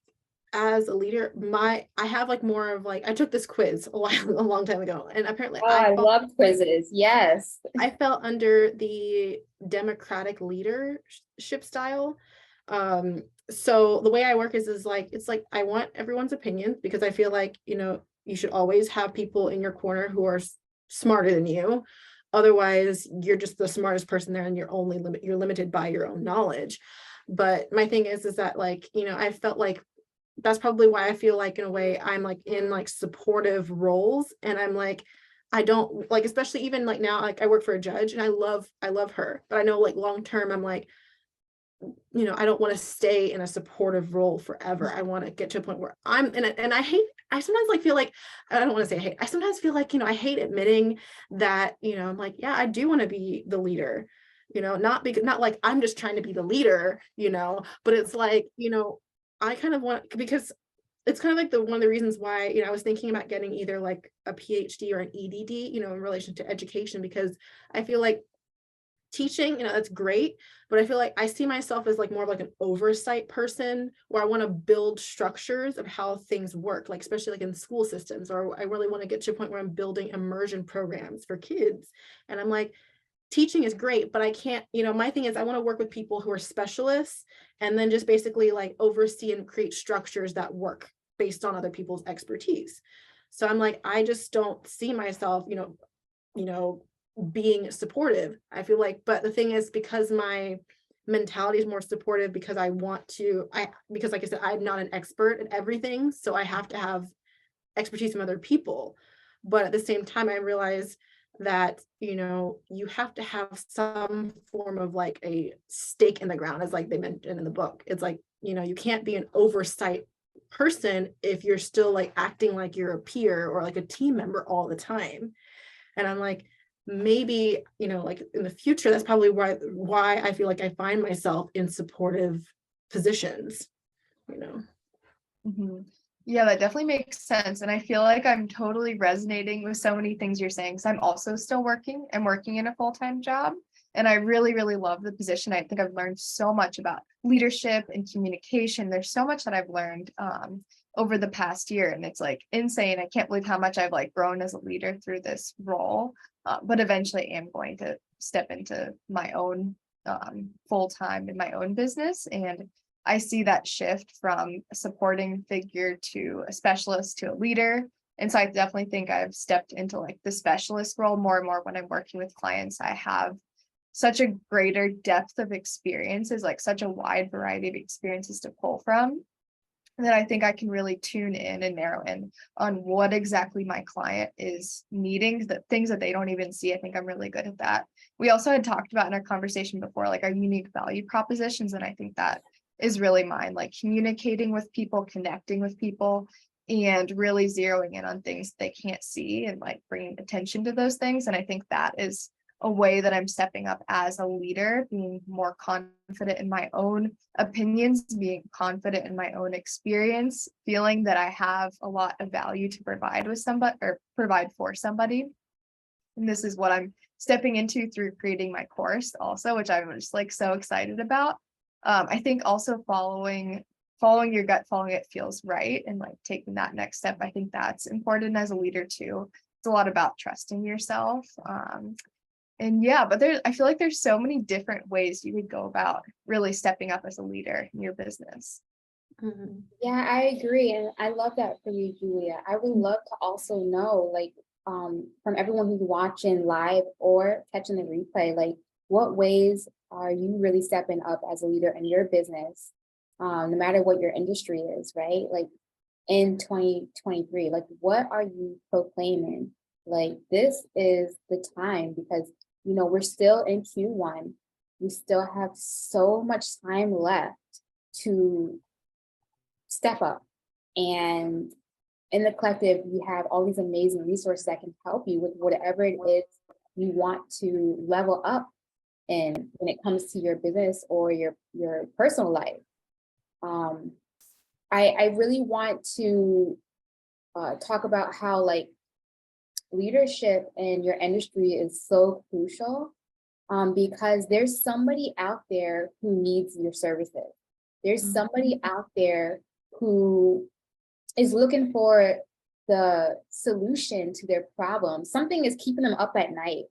as a leader, I have like more of like, I took this quiz a long time ago, and apparently I love quizzes. Yes. I fell under the democratic leadership style. So the way I work is like, it's like, I want everyone's opinions, because I feel like, you should always have people in your corner who are smarter than you. Otherwise, you're just the smartest person there, and you're limited by your own knowledge. But my thing is that, like, I felt like that's probably why I feel like in a way I'm like in like supportive roles, and I'm like, I don't like, especially even like now, like I work for a judge, and I love her, but I know like long term I'm like, I don't want to stay in a supportive role forever. I want to get to a point where and I hate I sometimes like feel like, I don't want to say hate. I sometimes feel like, I hate admitting that, I'm like, yeah, I do want to be the leader, not like I'm just trying to be the leader, but it's like, I kind of want, because it's kind of like one of the reasons why, I was thinking about getting either like a PhD or an EDD, in relation to education, because I feel like teaching, that's great, but I feel like I see myself as like more of like an oversight person, where I want to build structures of how things work, like especially like in school systems, or I really want to get to a point where I'm building immersion programs for kids. And I'm like, teaching is great, but I can't, my thing is I want to work with people who are specialists, and then just basically like oversee and create structures that work based on other people's expertise. So I'm like, I just don't see myself, you know, being supportive. I feel like, but the thing is, because my mentality is more supportive, because because like I said, I'm not an expert at everything. So I have to have expertise from other people. But at the same time, I realize that, you have to have some form of like a stake in the ground, as like they mentioned in the book. It's like, you can't be an oversight person if you're still like acting like you're a peer or like a team member all the time. And I'm like, maybe, like in the future, that's probably why I feel like I find myself in supportive positions, Mhm. Yeah, that definitely makes sense. And I feel like I'm totally resonating with so many things you're saying, because I'm also still working. I'm working in a full-time job. And I really, really love the position. I think I've learned so much about leadership and communication. There's so much that I've learned over the past year. And it's like insane. I can't believe how much I've like grown as a leader through this role. But eventually am going to step into my own full-time in my own business. And I see that shift from a supporting figure to a specialist to a leader. And so I definitely think I've stepped into like the specialist role more and more when I'm working with clients. I have such a greater depth of experiences, like such a wide variety of experiences to pull from, that I think I can really tune in and narrow in on what exactly my client is needing, the things that they don't even see. I think I'm really good at that. We also had talked about in our conversation before, like our unique value propositions. And I think that is really mine, like communicating with people, connecting with people, and really zeroing in on things they can't see and like bringing attention to those things. And I think that is a way that I'm stepping up as a leader, being more confident in my own opinions, being confident in my own experience, feeling that I have a lot of value to provide with somebody or provide for somebody. And this is what I'm stepping into through creating my course also, which I'm just like so excited about. I think also following your gut, following it feels right, and like taking that next step. I think that's important as a leader too. It's a lot about trusting yourself. And yeah, but I feel like there's so many different ways you could go about really stepping up as a leader in your business. Mm-hmm. Yeah, I agree. And I love that for you, Julia. I would love to also know, like, from everyone who's watching live or catching the replay, like, what ways are you really stepping up as a leader in your business, no matter what your industry is, right? Like in 2023, like, what are you proclaiming? Like, this is the time, because, we're still in Q1. We still have so much time left to step up. And in the collective, we have all these amazing resources that can help you with whatever it is you want to level up in when it comes to your business or your personal life. I really want to talk about how like leadership in your industry is so crucial, because there's somebody out there who needs your services. There's somebody out there who is looking for the solution to their problem. Something is keeping them up at night.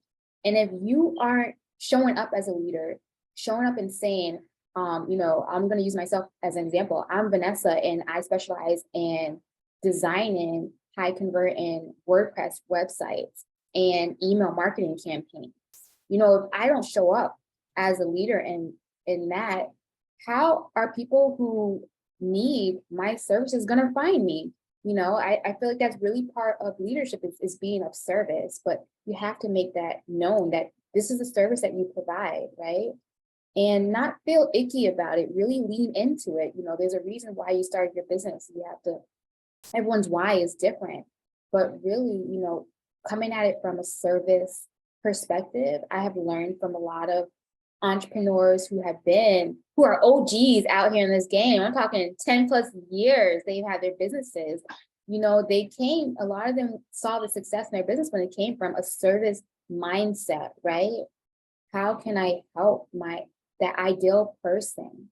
And if you aren't showing up as a leader, showing up and saying, I'm going to use myself as an example. I'm Vanessa, and I specialize in designing high converting WordPress websites and email marketing campaigns. If I don't show up as a leader in that, how are people who need my services going to find me? I feel like that's really part of leadership is being of service, but you have to make that known that this is the service that you provide, right? And not feel icky about it, really lean into it. There's a reason why you started your business. You have to everyone's why is different, but really, coming at it from a service perspective, I have learned from a lot of entrepreneurs who are OGs out here in this game. I'm talking 10 plus years they've had their businesses. A lot of them saw the success in their business when it came from a service mindset, right? How can I help that ideal person?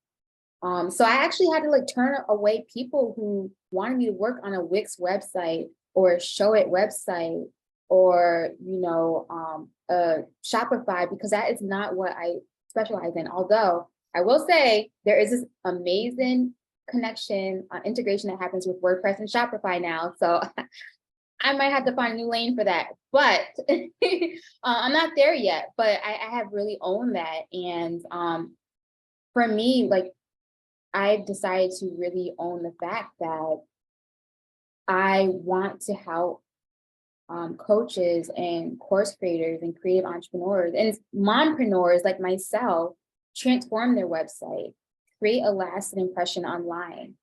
So I actually had to like turn away people who wanted me to work on a Wix website or a Showit website or, a Shopify, because that is not what I specialize in. Although I will say there is this amazing connection, integration that happens with WordPress and Shopify now. So I might have to find a new lane for that, but I'm not there yet, but I have really owned that. And for me, like, I've decided to really own the fact that I want to help coaches and course creators and creative entrepreneurs and mompreneurs like myself transform their website, create a lasting impression online,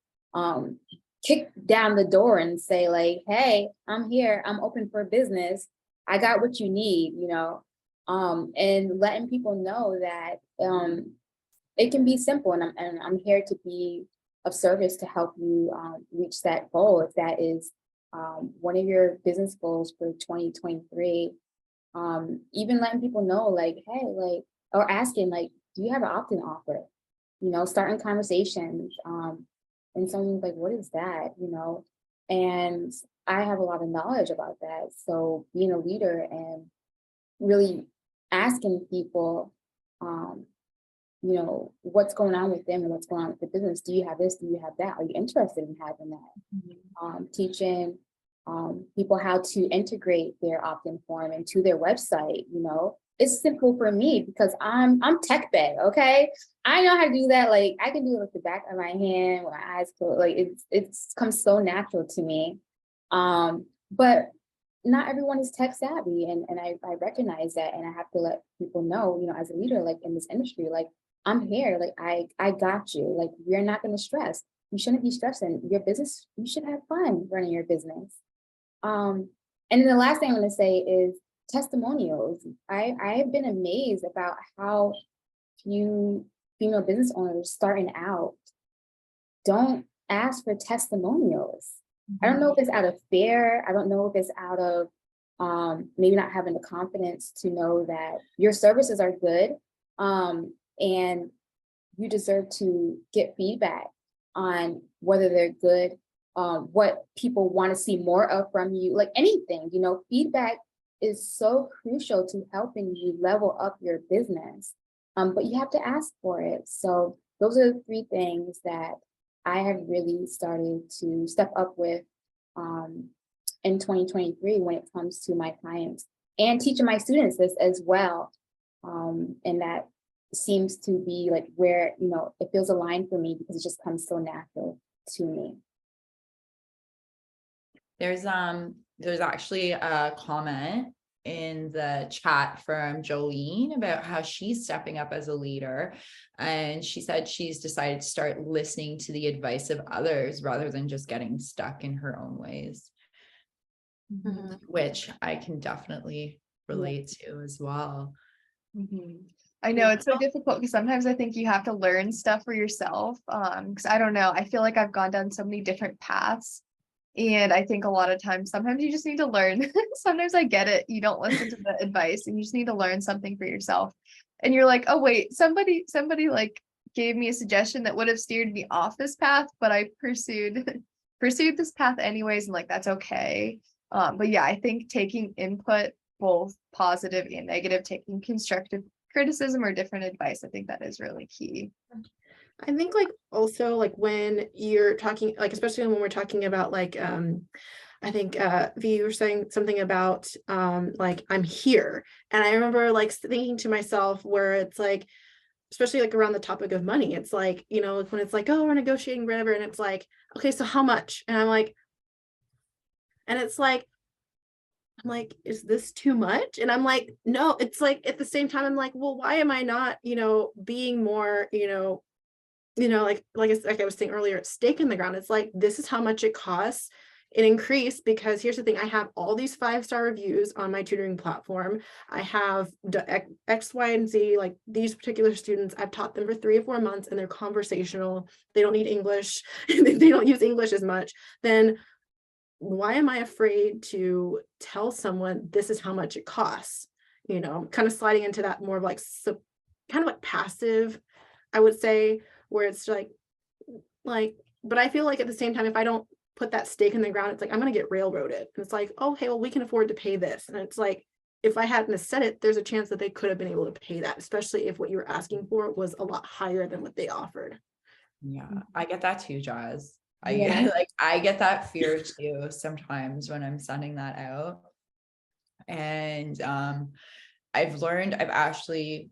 kick down the door and say like, hey, I'm here, I'm open for business, I got what you need, and letting people know that it can be simple, and I'm here to be of service to help you reach that goal if that is one of your business goals for 2023. Even letting people know like, hey, like, or asking like, do you have an opt-in offer? Starting conversations. And someone's like, what is that? And I have a lot of knowledge about that. So being a leader and really asking people, what's going on with them and what's going on with the business. Do you have this? Do you have that? Are you interested in having that? Teaching people how to integrate their opt-in form into their website. It's simple for me because I'm tech bed. Okay, I know how to do that. Like I can do it with the back of my hand with my eyes closed. Like it's comes so natural to me. But not everyone is tech savvy, and I recognize that, and I have to let people know, as a leader, like in this industry, like I'm here, like I got you. Like we're not going to stress. You shouldn't be stressing your business. You should have fun running your business. And then the last thing I'm going to say is testimonials. I have been amazed about how few female business owners starting out don't ask for testimonials. I don't know if it's out of fear. I don't know if it's out of maybe not having the confidence to know that your services are good, and you deserve to get feedback on whether they're good, what people want to see more of from you, like anything, feedback is so crucial to helping you level up your business. But you have to ask for it. So those are the 3 things that I have really started to step up with in 2023 when it comes to my clients and teaching my students this as well. And that seems to be like where, it feels aligned for me because it just comes so natural to me. There's actually a comment in the chat from Jolene about how she's stepping up as a leader. And she said she's decided to start listening to the advice of others rather than just getting stuck in her own ways, which I can definitely relate to as well. I know it's so difficult because sometimes I think you have to learn stuff for yourself. Because I don't know, I feel like I've gone down so many different paths. And I think a lot of times, sometimes you just need to learn. Sometimes I get it. You don't listen to the advice and you just need to learn something for yourself. And you're like, oh, wait, somebody like gave me a suggestion that would have steered me off this path, but I pursued this path anyways. And like, that's okay. But yeah, I think taking input, both positive and negative, taking constructive criticism or different advice, I think that is really key. I think like also like when you're talking, like especially when we're talking about like I think V, you were saying something about like I'm here, and I remember like thinking to myself where it's like, especially like around the topic of money, it's like, when it's like, oh, we're negotiating whatever, and it's like, okay, so how much? And I'm like, and it's like, I'm like, is this too much? And I'm like, no. It's like at the same time I'm like, well, why am I not being more like I was saying earlier, stake in the ground. It's like, this is how much it costs. it increased because here's the thing, I have all these 5-star reviews on my tutoring platform. I have X, Y, and Z, like these particular students, I've taught them for 3 or 4 months and they're conversational. They don't need English. They don't use English as much. Then why am I afraid to tell someone this is how much it costs? You know, kind of sliding into that more of like, kind of like passive, I would say, where it's like, but I feel like at the same time, if I don't put that stake in the ground, it's like, I'm going to get railroaded. And it's like, oh, hey, well, we can afford to pay this. And it's like, if I hadn't said it, there's a chance that they could have been able to pay that, especially if what you were asking for was a lot higher than what they offered. Yeah, I get that too, Jazz. Yeah. I get that fear too sometimes when I'm sending that out. And I've actually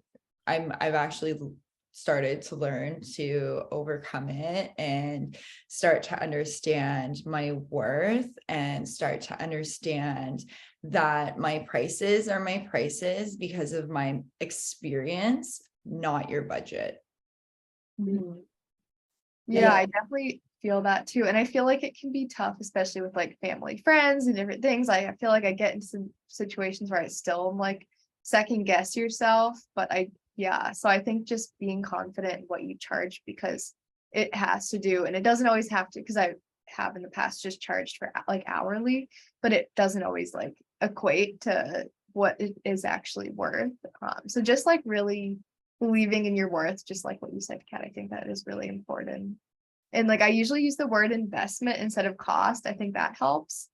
started to learn to overcome it and start to understand my worth and start to understand that my prices are my prices because of my experience, not your budget. Mhm. Yeah, I definitely feel that too. And I feel like it can be tough, especially with like family, friends, and different things. I feel like I get into some situations where I still am like second guess yourself, but so I think just being confident in what you charge, because it has to do, and it doesn't always have to, because I have in the past just charged for like hourly, but it doesn't always like equate to what it is actually worth. So just like really believing in your worth, just like what you said, Kat, I think that is really important. And like I usually use the word investment instead of cost. I think that helps.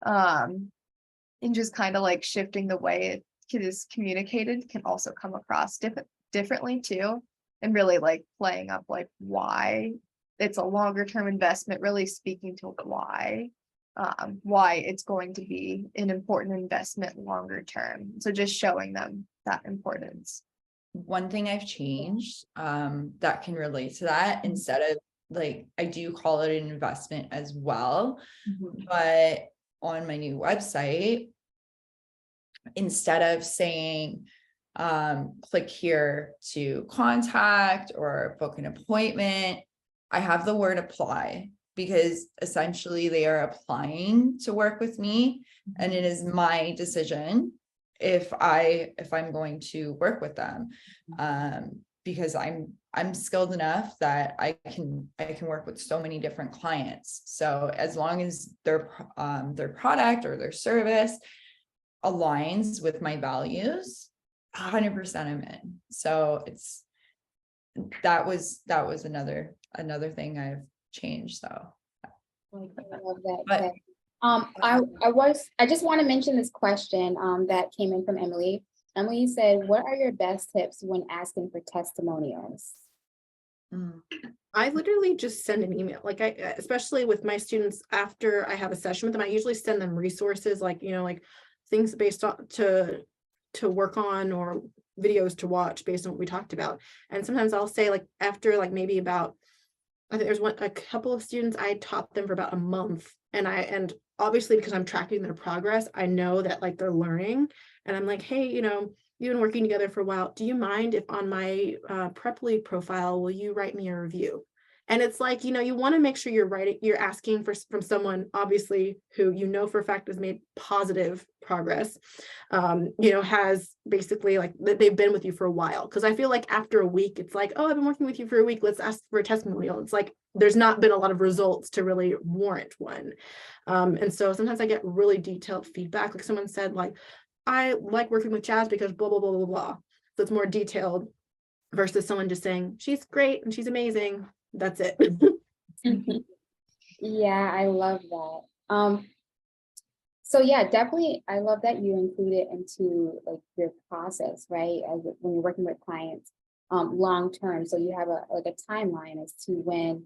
And just kind of like shifting the way it is communicated can also come across differently too. And really like playing up like why it's a longer term investment, really speaking to why it's going to be an important investment longer term. So just showing them that importance. One thing I've changed that can relate to that, instead of like, I do call it an investment as well, but on my new website, instead of saying click here to contact or book an appointment, I have the word apply, because essentially they are applying to work with me, and it is my decision if I'm going to work with them, because I'm skilled enough that I can work with so many different clients. So as long as their product or their service aligns with my values, 100% I'm in. So that was another thing I've changed. So I love that. But- Okay. I just want to mention this question that came in from Emily. Emily said, what are your best tips when asking for testimonials? I literally just send an email. Like especially with my students, after I have a session with them, I usually send them resources, like, you know, like things based on to work on, or videos to watch based on what we talked about. And sometimes I'll say, like, after like maybe about, I think there's a couple of students I taught them for about a month, and obviously because I'm tracking their progress, I know that like they're learning, and I'm like, hey, you know, you've been working together for a while. Do you mind if on my prep lead profile, will you write me a review? And it's like, you know, you want to make sure you're asking from someone, obviously, who you know for a fact has made positive progress, you know, has basically like they've been with you for a while. Because I feel like after a week, it's like, oh, I've been working with you for a week, let's ask for a testimonial. It's like there's not been a lot of results to really warrant one. And so sometimes I get really detailed feedback. Like someone said, like, I like working with Jazz because blah, blah, blah, blah, blah. So it's more detailed versus someone just saying, she's great and she's amazing. That's it. Yeah, I love that. So yeah, definitely, I love that you include it into like your process, right? When you're working with clients long term. So you have a timeline as to when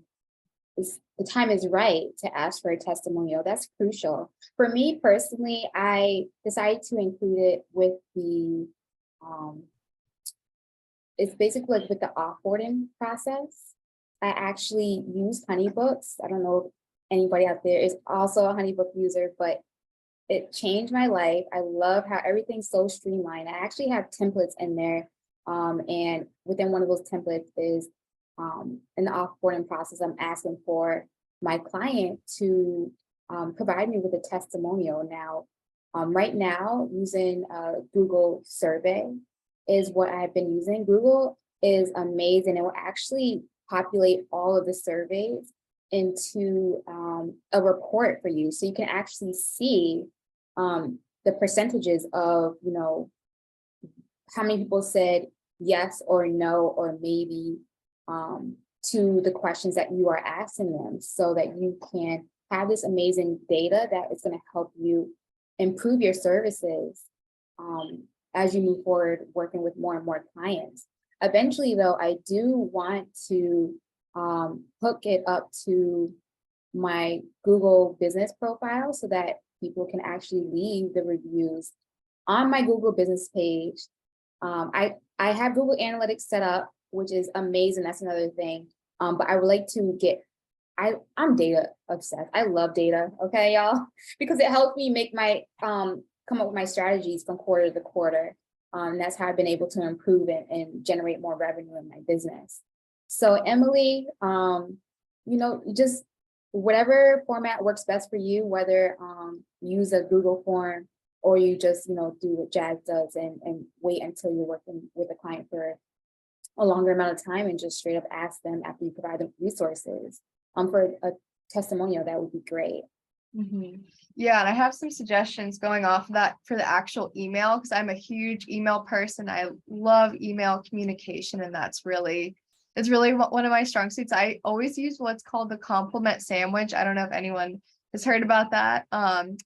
the time is right to ask for a testimonial. That's crucial. For me personally, I decided to include it with it's basically like with the offboarding process. I actually use HoneyBooks. I don't know if anybody out there is also a HoneyBook user, but it changed my life. I love how everything's so streamlined. I actually have templates in there. And within one of those templates is in the offboarding process, I'm asking for my client to provide me with a testimonial. Now, right now, using Google survey is what I've been using. Google is amazing. It will actually populate all of the surveys into a report for you. So you can actually see the percentages of, how many people said yes or no, or maybe to the questions that you are asking them, so that you can have this amazing data that is going to help you improve your services as you move forward working with more and more clients. Eventually, though, I do want to hook it up to my Google business profile so that people can actually leave the reviews on my Google business page. I have Google Analytics set up, which is amazing. That's another thing. But I would like to get, I'm data obsessed. I love data, okay, y'all, because it helps me make my, come up with my strategies from quarter to quarter. That's how I've been able to improve it and generate more revenue in my business. So Emily, just whatever format works best for you, whether use a Google form or you just, do what Jazz does and wait until you're working with a client for a longer amount of time and just straight up ask them after you provide them resources for a testimonial, that would be great. Yeah, and I have some suggestions going off of that for the actual email, because I'm a huge email person. I love email communication, and it's really one of my strong suits. I always use what's called the compliment sandwich. I don't know if anyone has heard about that.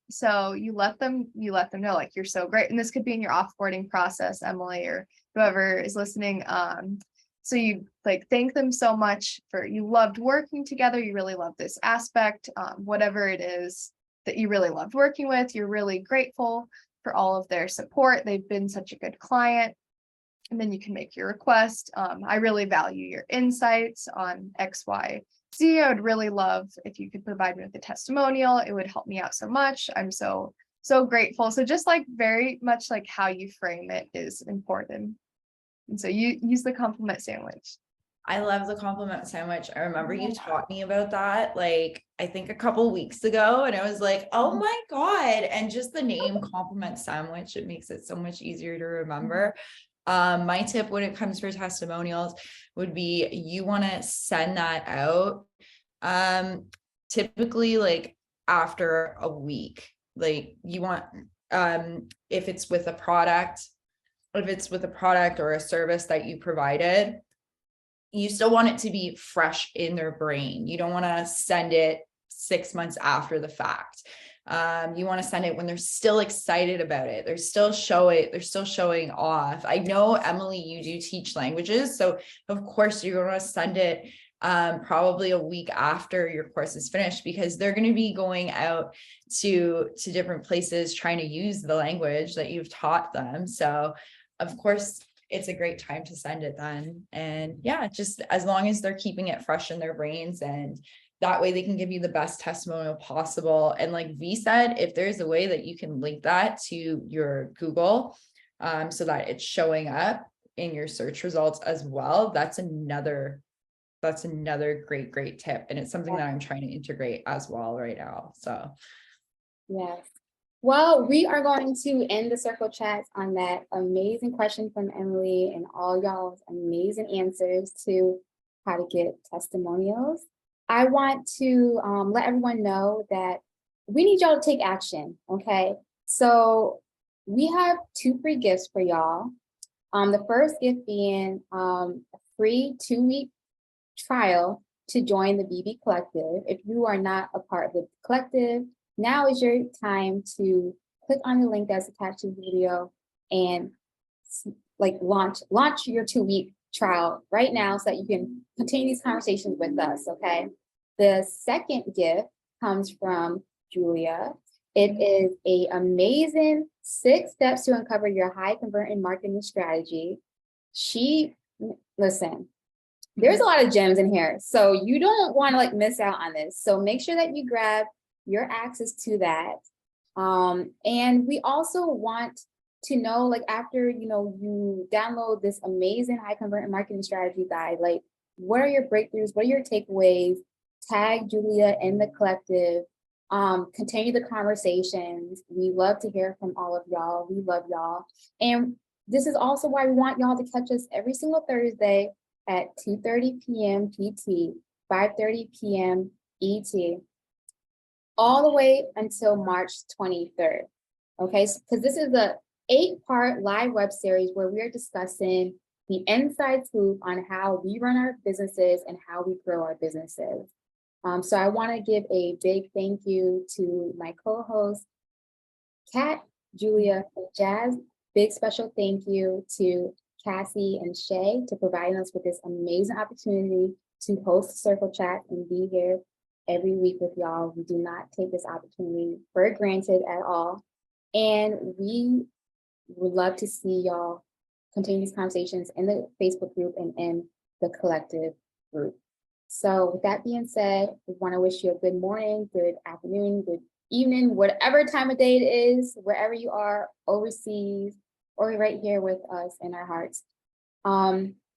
So you let them know, like, you're so great. And this could be in your offboarding process, Emily, or whoever is listening. So you thank them so much for, you loved working together. You really love this aspect, whatever it is that you really loved working with. You're really grateful for all of their support. They've been such a good client. And then you can make your request. I really value your insights on X, Y, Z. I would really love if you could provide me with a testimonial. It would help me out so much. I'm so grateful. So just very much how you frame it is important. And so you use the compliment sandwich. I love the compliment sandwich. I remember you taught me about that, I think a couple weeks ago, and I was like, oh my God. And just the name compliment sandwich, it makes it so much easier to remember. My tip when it comes for testimonials would be, you want to send that out typically after a week. You want if it's with a product or a service that you provided, you still want it to be fresh in their brain. You don't want to send it 6 months after the fact. You want to send it when they're still excited about it. They're still showing off. I know, Emily, you do teach languages, so of course you're going to send it probably a week after your course is finished, because they're going to be going out to different places trying to use the language that you've taught them. So of course it's a great time to send it then. And yeah, just as long as they're keeping it fresh in their brains, and that way they can give you the best testimonial possible. And like V said, if there's a way that you can link that to your Google so that it's showing up in your search results as well, that's another great tip. And it's something that I'm trying to integrate as well right now. So yes. Well, we are going to end the circle chats on that amazing question from Emily and all y'all's amazing answers to how to get testimonials. I want to let everyone know that we need y'all to take action, okay? So we have 2 free gifts for y'all. The first gift being a free 2-week trial to join the BB Collective. If you are not a part of the collective, now is your time to click on the link that's attached to the video and launch your 2-week trial right now so that you can continue these conversations with us, okay? The second gift comes from Julia. It is an amazing 6 steps to uncover your high converting marketing strategy. Listen, there's a lot of gems in here, so you don't want to miss out on this. So make sure that you grab your access to that. And we also want to know, after you download this amazing high converting marketing strategy guide, what are your breakthroughs? What are your takeaways? Tag Julia in the collective Continue the conversations. We love to hear from all of y'all. We love y'all. And this is also why we want y'all to catch us every single Thursday at 2:30 p.m. PT, 5:30 p.m. ET, all the way until March 23rd. Okay, because this is a 8-part live web series where we are discussing the inside scoop on how we run our businesses and how we grow our businesses. So I want to give a big thank you to my co-hosts, Kat, Julia, and Jazz. Big special thank you to Cassie and Shay to providing us with this amazing opportunity to host Circle Chat and be here every week with y'all. We do not take this opportunity for granted at all. And we would love to see y'all continue these conversations in the Facebook group and in the collective group. So with that being said, we want to wish you a good morning, good afternoon, good evening, whatever time of day it is, wherever you are, overseas, or right here with us in our hearts.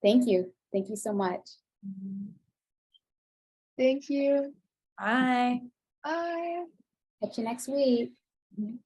Thank you. Thank you so much. Thank you. Bye. Bye. Catch you next week. Mhm.